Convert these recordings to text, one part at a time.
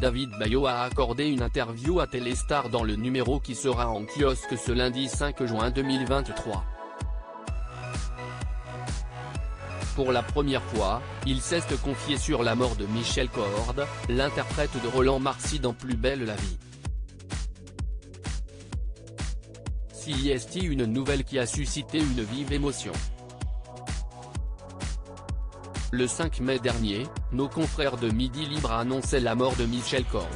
David Bayo a accordé une interview à Téléstar dans le numéro qui sera en kiosque ce lundi 5 juin 2023. Pour la première fois, il s'est confié sur la mort de Michel Cordes, l'interprète de Roland Marcy dans Plus belle la vie. C'est une nouvelle qui a suscité une vive émotion. Le 5 mai dernier, nos confrères de Midi Libre annonçaient la mort de Michel Cordes.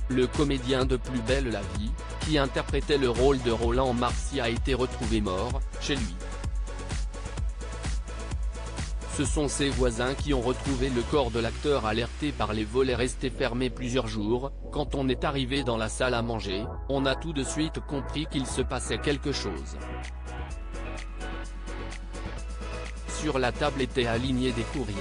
Le comédien de Plus belle la vie, qui interprétait le rôle de Roland Marcy, a été retrouvé mort, chez lui. Ce sont ses voisins qui ont retrouvé le corps de l'acteur alerté par les volets restés fermés plusieurs jours. Quand on est arrivé dans la salle à manger, on a tout de suite compris qu'il se passait quelque chose. Sur la table étaient alignés des courriers.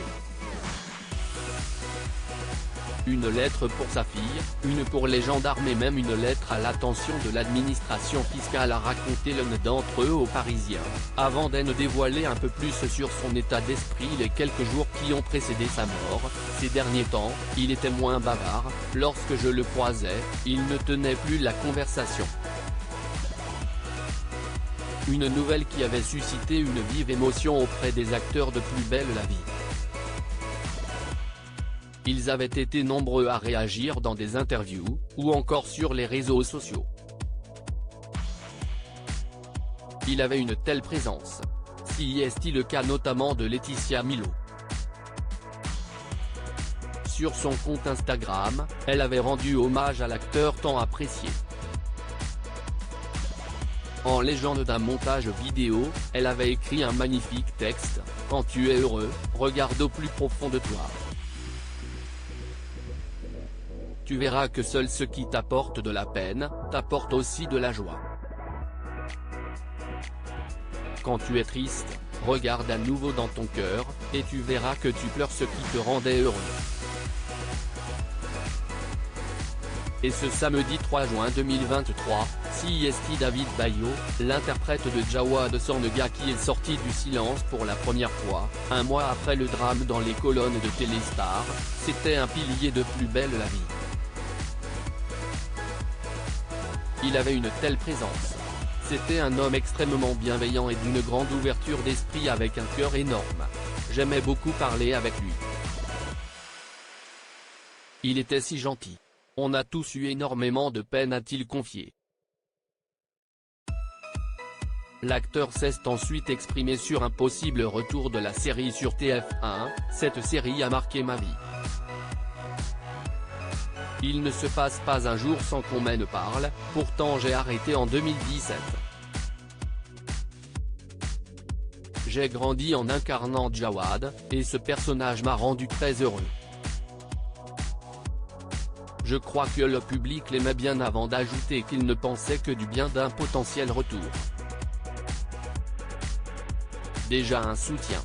Une lettre pour sa fille, une pour les gendarmes et même une lettre à l'attention de l'administration fiscale, a raconté l'un d'entre eux aux Parisiens, avant de dévoiler un peu plus sur son état d'esprit les quelques jours qui ont précédé sa mort. Ces derniers temps, il était moins bavard, lorsque je le croisais, il ne tenait plus la conversation. Une nouvelle qui avait suscité une vive émotion auprès des acteurs de Plus belle la vie. Ils avaient été nombreux à réagir dans des interviews, ou encore sur les réseaux sociaux. Il avait une telle présence. C'est le cas notamment de Laetitia Milo. Sur son compte Instagram, elle avait rendu hommage à l'acteur tant apprécié. En légende d'un montage vidéo, elle avait écrit un magnifique texte: « Quand tu es heureux, regarde au plus profond de toi. Tu verras que seul ce qui t'apporte de la peine, t'apporte aussi de la joie. Quand tu es triste, regarde à nouveau dans ton cœur, et tu verras que tu pleures ce qui te rendait heureux. » Et ce samedi 3 juin 2023, c'est David Bayo, l'interprète de Jawad Sandga, qui est sorti du silence pour la première fois, un mois après le drame dans les colonnes de Téléstar. C'était un pilier de Plus belle la vie. Il avait une telle présence. C'était un homme extrêmement bienveillant et d'une grande ouverture d'esprit avec un cœur énorme. J'aimais beaucoup parler avec lui. Il était si gentil. On a tous eu énormément de peine, a-t-il confié. L'acteur s'est ensuite exprimé sur un possible retour de la série sur TF1, « Cette série a marqué ma vie. Il ne se passe pas un jour sans qu'on m'en parle, pourtant j'ai arrêté en 2017. J'ai grandi en incarnant Jawad, et ce personnage m'a rendu très heureux. Je crois que le public l'aimait bien, avant d'ajouter qu'il ne pensait que du bien d'un potentiel retour. Déjà un soutien.